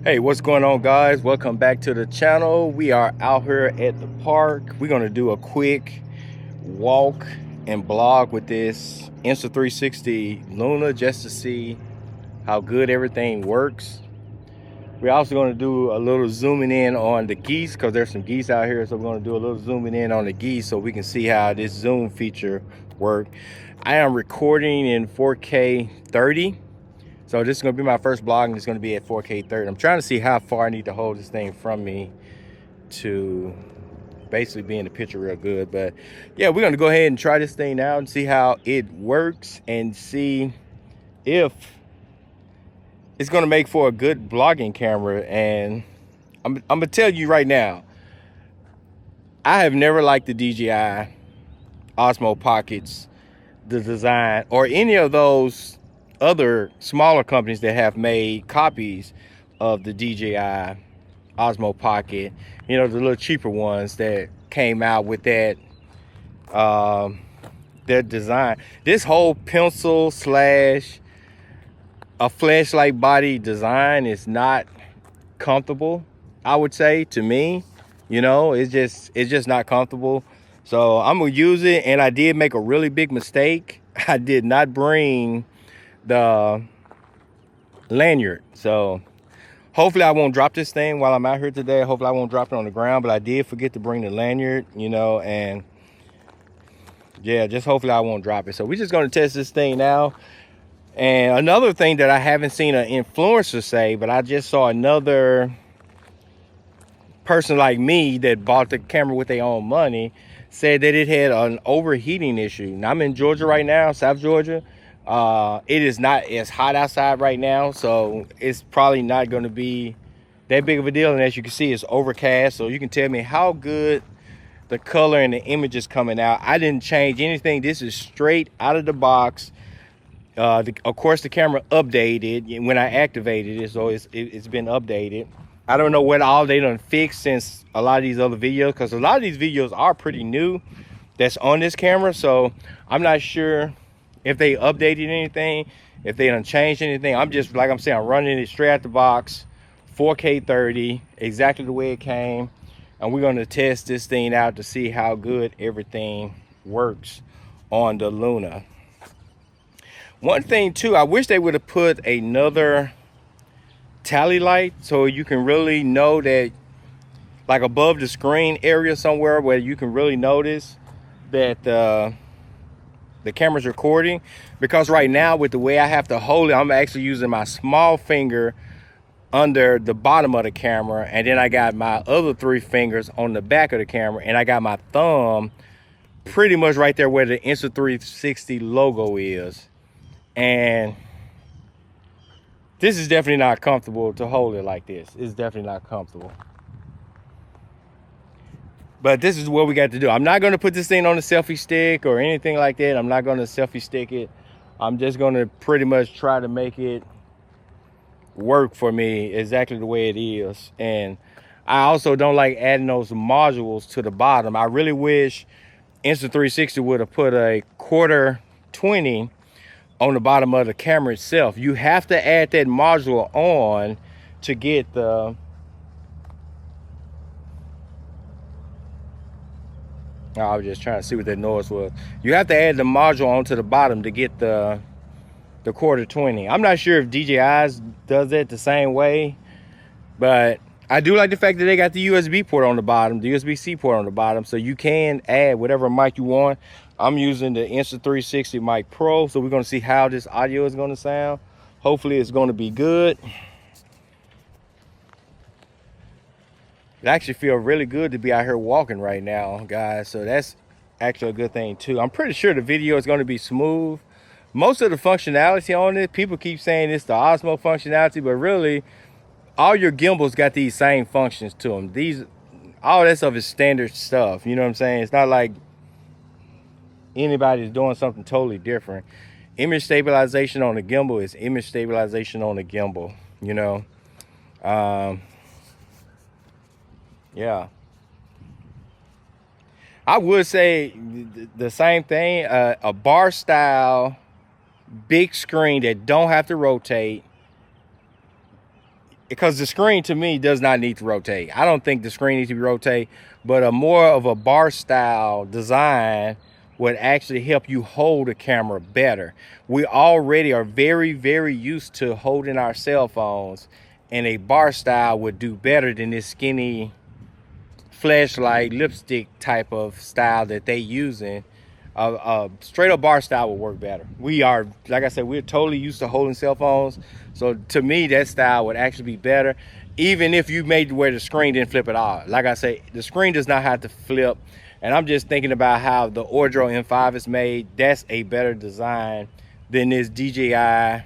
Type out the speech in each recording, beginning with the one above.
Hey, what's going on, guys? Welcome back to the channel. We are out here at the park. We're going to do a quick walk and blog with this Insta360 Luna just to see how good everything works. We're also going to do a little zooming in on the geese because there's some geese out here. So we're going to do a little zooming in on the geese so we can see how this zoom feature works. I am recording in 4K 30. So this is going to be my first vlog, and it's going to be at 4K 30. I'm trying to see how far I need to hold this thing from me to basically be in the picture real good. But yeah, we're going to go ahead and try this thing out and see how it works and see if it's going to make for a good vlogging camera. And I'm going to tell you right now, I have never liked the DJI Osmo Pockets, the design, or any of those other smaller companies that have made copies of the DJI Osmo Pocket, you know, the little cheaper ones that came out with that their design. This whole pencil slash a flashlight body design is not comfortable, I would say, to me. You know, it's just not comfortable. So I'm gonna use it, and I did make a really big mistake. I did not bring the lanyard, so hopefully I won't drop this thing while I'm out here today. Hopefully I won't drop it on the ground, but I did forget to bring the lanyard, you know, and yeah, just hopefully I won't drop it. So we're just going to test this thing now. And another thing that I haven't seen an influencer say, but I just saw another person like me that bought the camera with their own money, said that it had an overheating issue. Now I'm in Georgia right now, South Georgia. It is not as hot outside right now, so it's probably not going to be that big of a deal. And as you can see, it's overcast, so you can tell me how good the color and the image is coming out. I didn't change anything. This is straight out of the box. Of course, the camera updated when I activated it, so it's been updated. I don't know what all they done fixed since a lot of these other videos, because a lot of these videos are pretty new that's on this camera, so I'm not sure if they updated anything, if they done changed anything. I'm just, like I'm saying, I'm running it straight out the box, 4K 30, exactly the way it came. And we're going to test this thing out to see how good everything works on the Luna. One thing too, I wish they would have put another tally light so you can really know that, like above the screen area somewhere where you can really notice that the camera's recording. Because right now, with the way I have to hold it, I'm actually using my small finger under the bottom of the camera, and then I got my other three fingers on the back of the camera, and I got my thumb pretty much right there where the Insta360 logo is. And this is definitely not comfortable to hold it like this. It's definitely not comfortable. But this is what we got to do. I'm not going to put this thing on a selfie stick or anything like that. I'm not going to selfie stick it. I'm just going to pretty much try to make it work for me exactly the way it is. And I also don't like adding those modules to the bottom. I really wish Insta360 would have put a quarter 20 on the bottom of the camera itself. You have to add that module on to get the... I was just trying to see what that noise was. You have to add the module onto the bottom to get the quarter 20. I'm not sure if DJI's does it the same way, but I do like the fact that they got the USB port on the bottom, the USB-C port on the bottom, so you can add whatever mic you want. I'm using the Insta360 Mic Pro, so we're going to see how this audio is going to sound. Hopefully it's going to be good. It actually feels really good to be out here walking right now, guys, so that's actually a good thing too. I'm pretty sure the video is going to be smooth. Most of the functionality on it, people keep saying it's the Osmo functionality, but really all your gimbals got these same functions to them. All that stuff is standard stuff, you know what I'm saying? It's not like anybody's doing something totally different. Image stabilization on the gimbal is image stabilization on the gimbal, you know. Yeah, I would say the same thing. A bar style big screen that don't have to rotate because the screen to me does not need to rotate. I don't think the screen needs to be rotate, but a more of a bar style design would actually help you hold the camera better. We already are very, very used to holding our cell phones, and a bar style would do better than this skinny flashlight lipstick type of style that they using. Straight up bar style will work better. We are, like I said, we're totally used to holding cell phones. So to me, that style would actually be better, even if you made where the screen didn't flip at all. Like I say, the screen does not have to flip. And I'm just thinking about how the Ordro M5 is made. That's a better design than this DJI.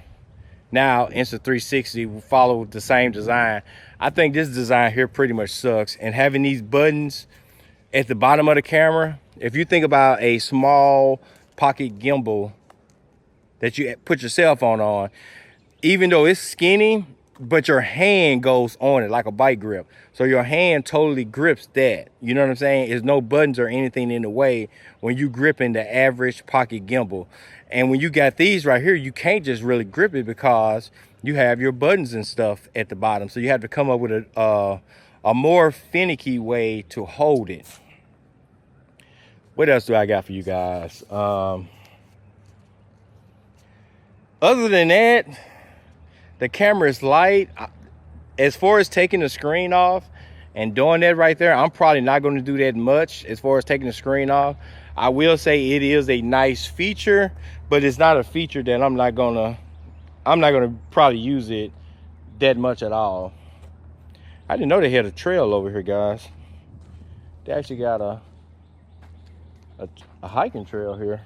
Now Insta360 will follow the same design. I think this design here pretty much sucks. And having these buttons at the bottom of the camera, if you think about a small pocket gimbal that you put your cell phone on, even though it's skinny, but your hand goes on it like a bike grip. So your hand totally grips that. You know what I'm saying? There's no buttons or anything in the way when you gripping the average pocket gimbal. And when you got these right here, you can't just really grip it because you have your buttons and stuff at the bottom. So you have to come up with a more finicky way to hold it. What else do I got for you guys? Other than that, the camera is light. As far as taking the screen off and doing that right there, I'm probably not going to do that much as far as taking the screen off. I will say it is a nice feature, but it's not a feature that I'm not gonna probably use it that much at all. I didn't know they had a trail over here, guys. They actually got a hiking trail here.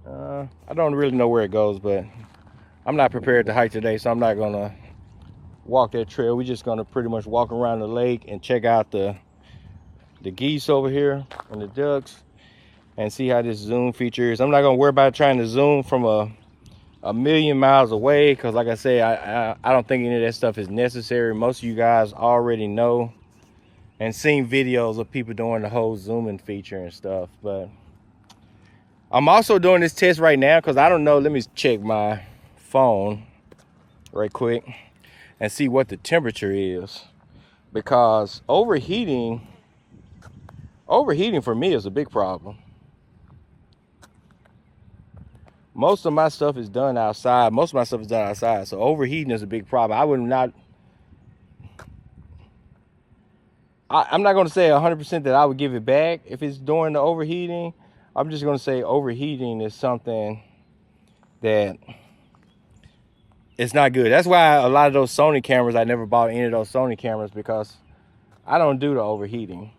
I don't really know where it goes, but I'm not prepared to hike today, so I'm not gonna walk that trail. We're just gonna pretty much walk around the lake and check out the geese over here and the ducks and see how this zoom feature is. I'm not gonna worry about trying to zoom from a million miles away, because like I say, I don't think any of that stuff is necessary. Most of you guys already know and seen videos of people doing the whole zooming feature and stuff. But I'm also doing this test right now because I don't know. Let me check my phone right quick and see what the temperature is, because overheating for me is a big problem. Most of my stuff is done outside. So overheating is a big problem. I'm not going to say 100% that I would give it back if it's during the overheating. I'm just going to say overheating is something that it's not good. That's why a lot of those Sony cameras, I never bought any of those Sony cameras, because I don't do the overheating.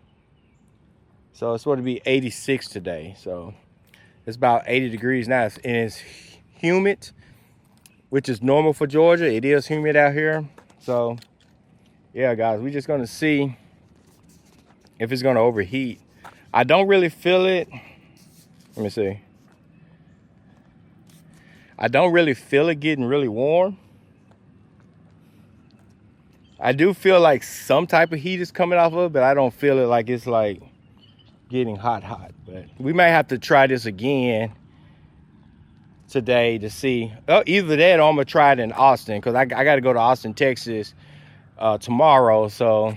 So it's supposed to be 86 today. So it's about 80 degrees now, and it's humid, which is normal for Georgia. It is humid out here. So yeah, guys, we're just going to see if it's going to overheat. I don't really feel it. Let me see. I don't really feel it getting really warm. I do feel like some type of heat is coming off of it, but I don't feel it like it's like getting hot. But we may have to try this again today to see. Either that or I'm going to try it in Austin, because I got to go to Austin, Texas tomorrow. So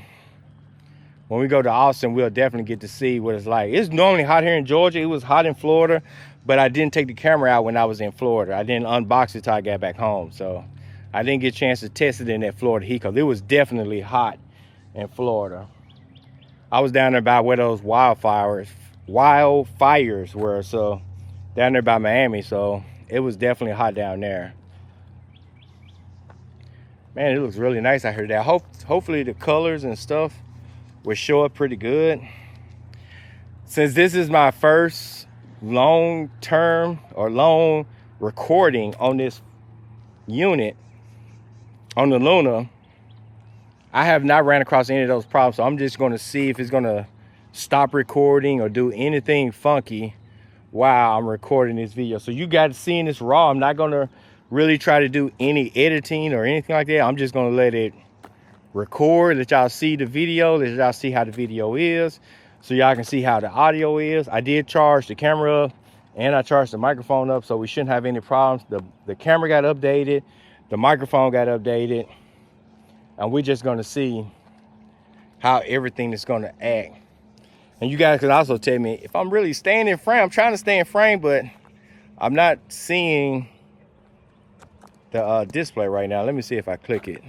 when we go to Austin, we'll definitely get to see what it's like. It's normally hot here in Georgia. It was hot in Florida, but I didn't take the camera out when I was in Florida. I didn't unbox it till I got back home. So I didn't get a chance to test it in that Florida heat, because it was definitely hot in Florida. I was down there by where those wildfires were, so down there by Miami. So it was definitely hot down there. Man, it looks really nice out here today. Hopefully the colors and stuff will show up pretty good. Since this is my first long recording on this unit, on the Luna, I have not ran across any of those problems. So I'm just going to see if it's going to stop recording or do anything funky while I'm recording this video. So you guys seeing this raw. I'm not going to really try to do any editing or anything like that. I'm just going to let it record, let y'all see the video, let y'all see how the video is, so y'all can see how the audio is. I did charge the camera up and I charged the microphone up, so we shouldn't have any problems. The camera got updated, the microphone got updated. and we're just gonna see how everything is gonna act. And you guys can also tell me if I'm really staying in frame. I'm trying to stay in frame, but I'm not seeing the display right now. Let me see if I click it.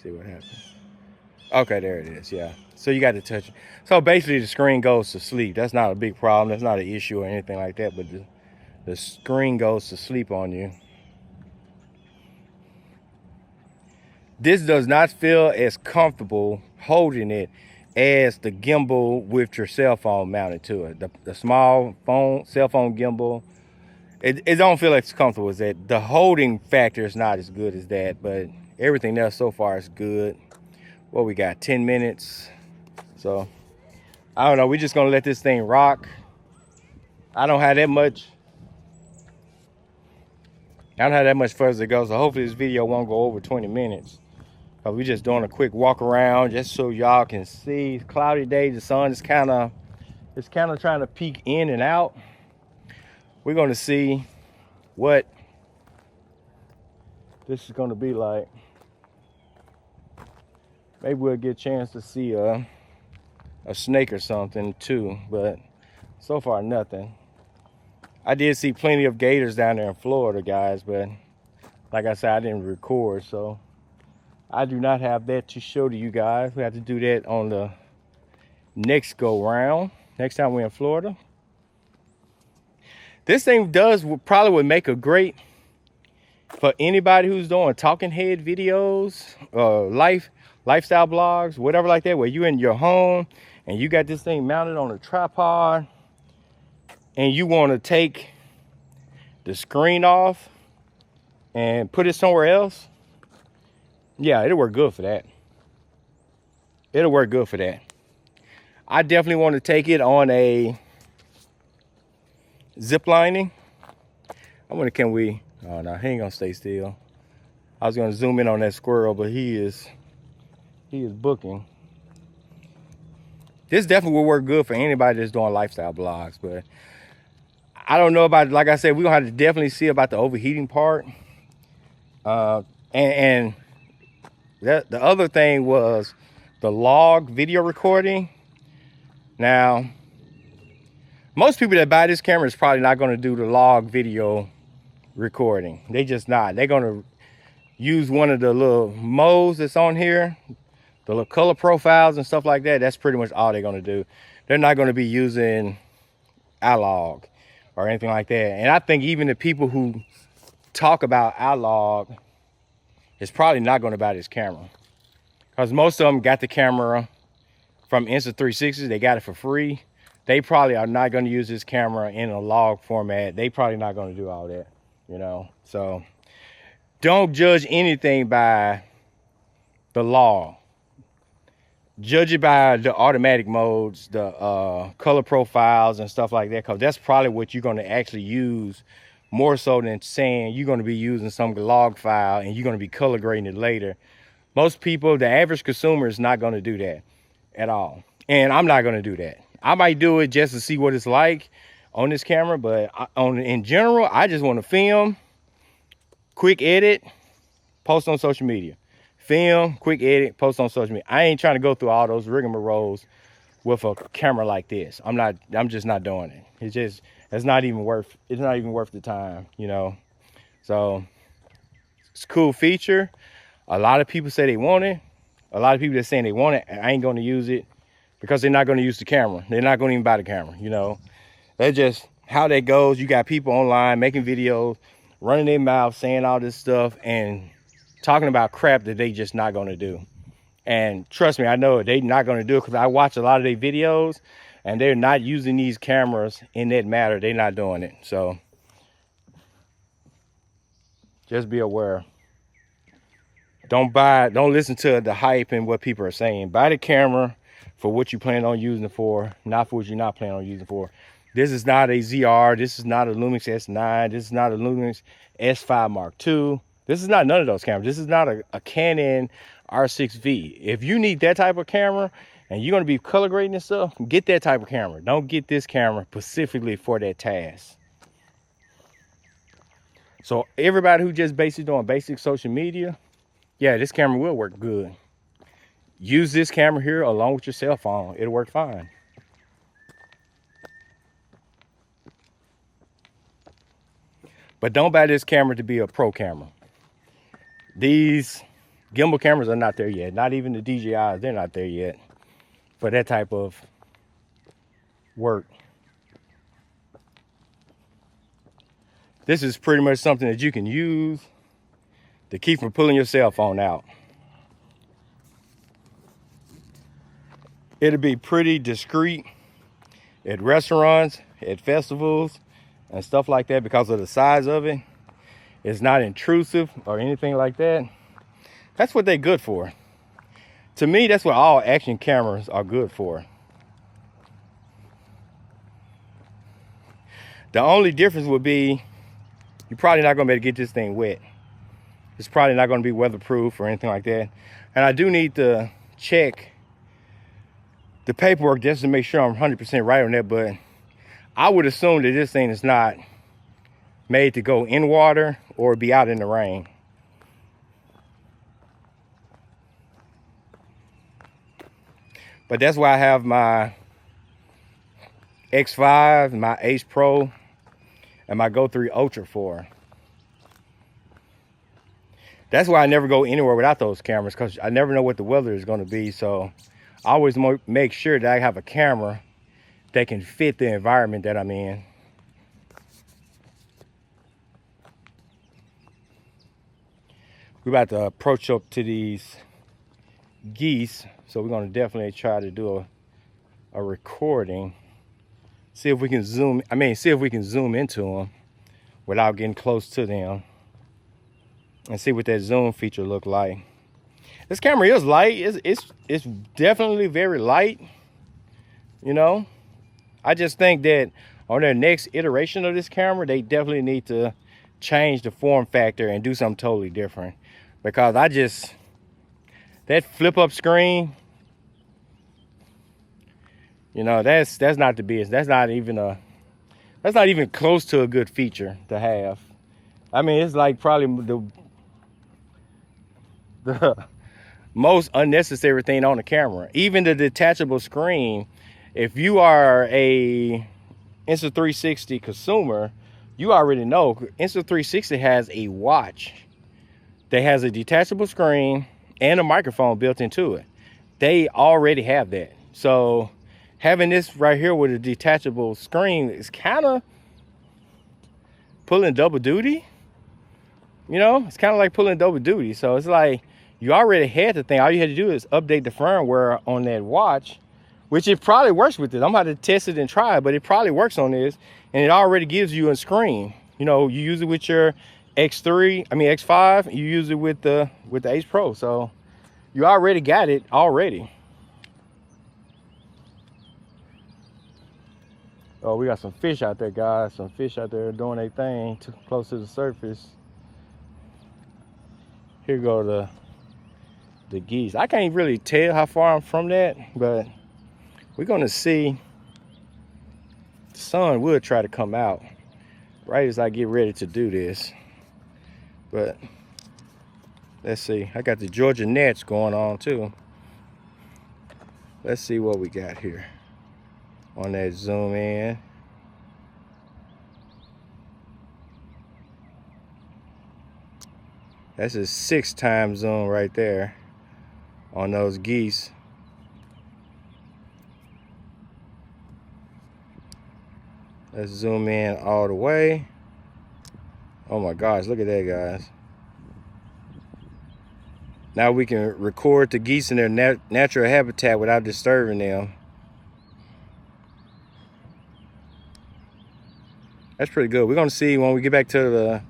See what happens. Okay, there it is. Yeah. So you got to touch it. So basically the screen goes to sleep. That's not a big problem. That's not an issue or anything like that, but the screen goes to sleep on you. This does not feel as comfortable holding it as the gimbal with your cell phone mounted to it. The small phone, cell phone gimbal, it don't feel as comfortable as that. The holding factor is not as good as that, but everything else so far is good. What we got, 10 minutes. So, I don't know, we're just gonna let this thing rock. I don't have that much further to go, so hopefully this video won't go over 20 minutes. But we're just doing a quick walk around just so y'all can see. It's cloudy day, the sun is kind of trying to peek in and out. We're gonna see what this is gonna be like. Maybe we'll get a chance to see a snake or something too, but so far nothing. I did see plenty of gators down there in Florida, guys, but like I said, I didn't record, so I do not have that to show to you guys. We have to do that on the next go round, next time we're in Florida. This thing probably would make a great for anybody who's doing talking head videos, lifestyle blogs, whatever like that, where you in your home and you got this thing mounted on a tripod and you want to take the screen off and put it somewhere else. Yeah, it'll work good for that. It'll work good for that. I definitely want to take it on a zip lining. I wonder, can we? Oh no, he ain't gonna stay still. I was gonna zoom in on that squirrel, but he is booking. This definitely will work good for anybody that's doing lifestyle blogs, but I don't know about, like I said, we're gonna have to definitely see about the overheating part. And the other thing was the log video recording. Now, most people that buy this camera is probably not gonna do the log video recording. They just not. They're gonna use one of the little modes that's on here, the little color profiles and stuff like that. That's pretty much all they're gonna do. They're not gonna be using iLog or anything like that. And I think even the people who talk about iLog is probably not gonna buy this camera, because most of them got the camera from Insta360. They got it for free. They probably are not gonna use this camera in a log format. They probably not gonna do all that, you know? So don't judge anything by the log. Judge it by the automatic modes, the color profiles and stuff like that, because that's probably what you're going to actually use more so than saying you're going to be using some log file and you're going to be color grading it later. Most people, the average consumer, is not going to do that at all. And I'm not going to do that. I might do it just to see what it's like on this camera, but in general, I just want to film, quick edit, post on social media. Film, quick edit, post on social media. I ain't trying to go through all those rigmaroles with a camera like this. I'm just not doing it. It's not even worth the time, you know. So it's a cool feature. A lot of people say they want it. A lot of people that's saying they want it, and I ain't gonna use it because they're not gonna use the camera. They're not gonna even buy the camera, you know. That's just how that goes. You got people online making videos, running their mouth, saying all this stuff, and talking about crap that they just not gonna do. And trust me, I know they not gonna do it, because I watch a lot of their videos and they're not using these cameras in that matter. They're not doing it. So just be aware. Don't listen to the hype and what people are saying. Buy the camera for what you plan on using it for, not for what you're not planning on using it for. This is not a ZR. This is not a Lumix S9. This is not a Lumix S5 Mark II. This is not none of those cameras. This is not a Canon R6V. If you need that type of camera and you're going to be color grading and stuff, get that type of camera. Don't get this camera specifically for that task. So everybody who just basically doing basic social media, Yeah, this camera will work good. Use this camera here along with your cell phone. It'll work fine. But don't buy this camera to be a pro camera. These gimbal cameras are not there yet. Not even the DJIs, they're not there yet for that type of work. This is pretty much something that you can use to keep from pulling your cell phone out. It'll be pretty discreet at restaurants, at festivals, and stuff like that because of the size of it. It's not intrusive or anything like that. That's what they're good for. To me, that's what all action cameras are good for. The only difference would be you're probably not gonna be able to get this thing wet. It's probably not gonna be weatherproof or anything like that. And I do need to check the paperwork just to make sure I'm 100% right on that, but I would assume that this thing is not made to go in water or be out in the rain. But that's why I have my X5, my Ace Pro, and my Go 3 Ultra for. That's why I never go anywhere without those cameras, because I never know what the weather is going to be. So I always make sure that I have a camera that can fit the environment that I'm in. We're about to approach up to these geese, so we're going to definitely try to do a recording. See if we can zoom into them without getting close to them, and see what that zoom feature look like. This camera is light. It's definitely very light, you know. I just think that on their next iteration of this camera, they definitely need to change the form factor and do something totally different, because that flip up screen, you know, that's not the business. That's not even close to a good feature to have. I mean, it's like probably the most unnecessary thing on the camera. Even the detachable screen, if you are a Insta360 consumer, you already know Insta360 has a watch that has a detachable screen and a microphone built into it. They already have that. So having this right here with a detachable screen is kind of pulling double duty. You know, it's kind of like pulling double duty. So it's like you already had the thing. All you had to do is update the firmware on that watch, which it probably works with it. I'm about to test it and try it, but it probably works on this, and it already gives you a screen. You know, you use it with your X5, you use it with the Ace Pro. So you already got it already. Oh, we got some fish out there, guys. Some fish out there doing their thing too close to the surface. Here go the geese. I can't really tell how far I'm from that, but we're gonna see. The sun would try to come out right as I get ready to do this, but let's see. I got the Georgia nets going on too. Let's see what we got here on that zoom in. That's a 6x zoom right there on those geese. Let's zoom in all the way. Oh my gosh, look at that, guys. Now we can record the geese in their natural habitat without disturbing them. That's pretty good. We're gonna see when we get back to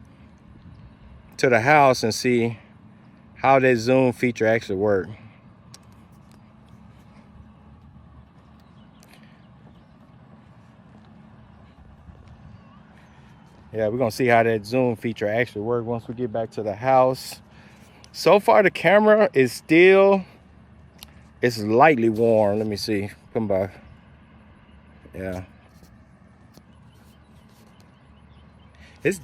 the house and see how that zoom feature actually works. Yeah, we're gonna see how that zoom feature actually works once we get back to the house. So far the camera is still, it's lightly warm. Let me see, come by. Yeah. It's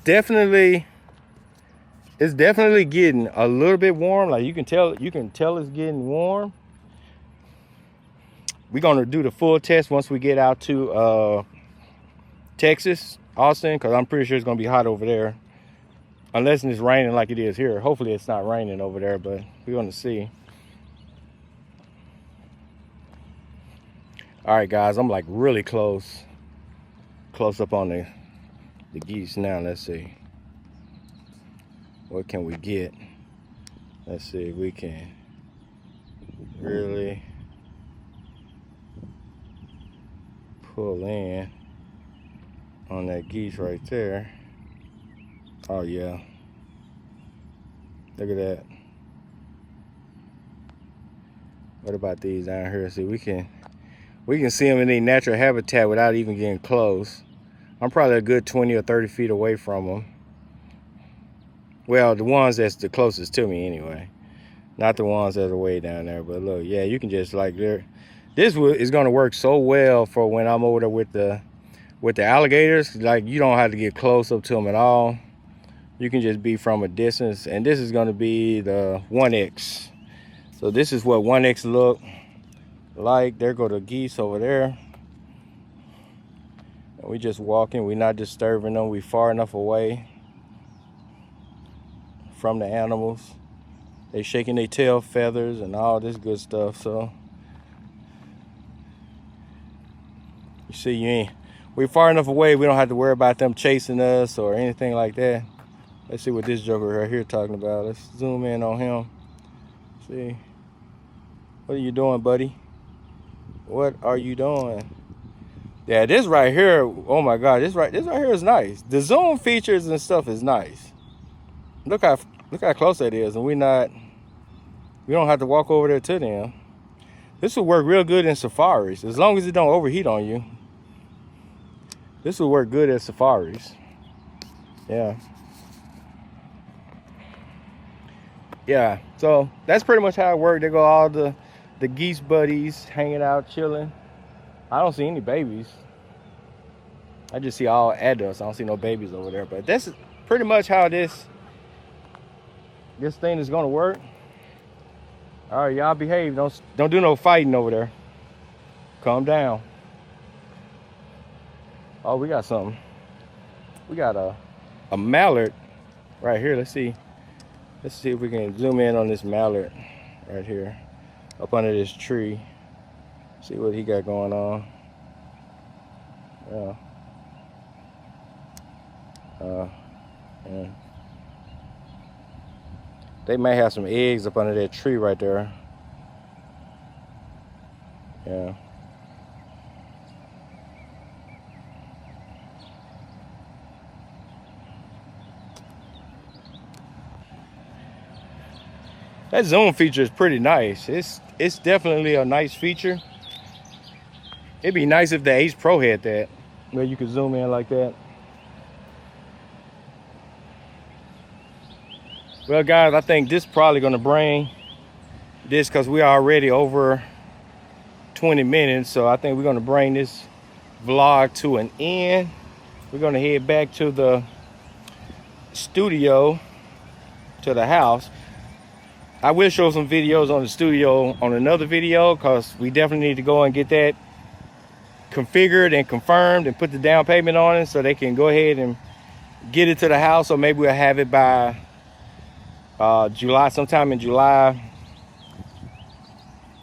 It's definitely getting a little bit warm. Like you can tell it's getting warm. We're gonna do the full test once we get out to Texas, Austin, because I'm pretty sure it's gonna be hot over there. Unless it's raining like it is here. Hopefully it's not raining over there, but we're gonna see. All right, guys, I'm like really close up on the geese now. Let's see. What can we get? Let's see if we can really pull in on that geese right there. Oh yeah, look at that. What about these down here? See, we can see them in their natural habitat without even getting close. I'm probably a good 20 or 30 feet away from them. Well, the ones that's the closest to me anyway, not the ones that are way down there. But look, yeah, you can just like there. This is gonna work so well for when I'm over there with the alligators. Like you don't have to get close up to them at all. You can just be from a distance, and this is going to be the 1X. So this is what 1X look like. There go the geese over there. And we just walking. We're not disturbing them. We far enough away from the animals. They shaking their tail feathers and all this good stuff. So you see, we're far enough away. We don't have to worry about them chasing us or anything like that. Let's see what this joker right here talking about. Let's zoom in on him. See. What are you doing, buddy? What are you doing? Yeah, this right here, oh my God, this right here is nice. The zoom features and stuff is nice. Look how close that is, and we don't have to walk over there to them. This will work real good in safaris, as long as it don't overheat on you. This will work good at safaris. Yeah. Yeah, so that's pretty much how it worked. There go all the geese buddies hanging out, chilling. I don't see any babies. I just see all adults. I don't see no babies over there. But that's pretty much how this thing is gonna work. All right, y'all behave. Don't do no fighting over there. Calm down. Oh, we got something. We got a mallard right here. Let's see if we can zoom in on this mallard right here, up under this tree. See what he got going on. Yeah. Yeah. They may have some eggs up under that tree right there. Yeah. That zoom feature is pretty nice. It's definitely a nice feature. It'd be nice if the Ace Pro had that, where you could zoom in like that. Well, guys, I think this is probably gonna bring this, because we are already over 20 minutes. So I think we're gonna bring this vlog to an end. We're gonna head back to the studio, to the house. I will show some videos on the studio on another video, because we definitely need to go and get that configured and confirmed and put the down payment on it so they can go ahead and get it to the house. So maybe we'll have it by July, sometime in July.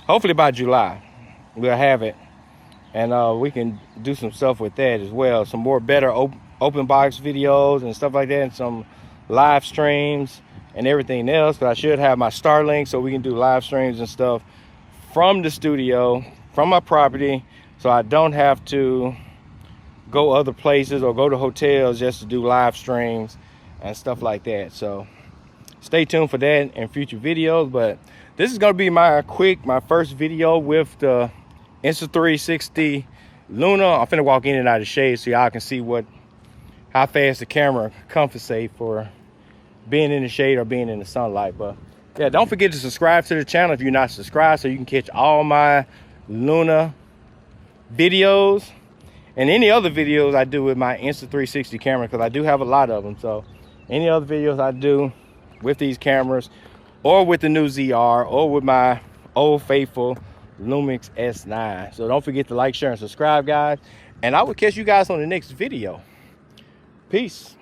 Hopefully by July we'll have it, and we can do some stuff with that as well. Some more better open box videos and stuff like that, and some live streams and everything else. But I should have my Starlink so we can do live streams and stuff from the studio, from my property, so I don't have to go other places or go to hotels just to do live streams and stuff like that. So stay tuned for that in future videos. But this is going to be my first video with the Insta360 Luna. I'm finna walk in and out of the shade so y'all can see how fast the camera compensates for being in the shade or being in the sunlight. But yeah, don't forget to subscribe to the channel if you're not subscribed, so you can catch all my Luna videos and any other videos I do with my Insta360 camera, because I do have a lot of them. So any other videos I do, with these cameras, or with the new ZR, or with my old faithful Lumix S9. So don't forget to like, share, and subscribe, guys. And I will catch you guys on the next video. Peace.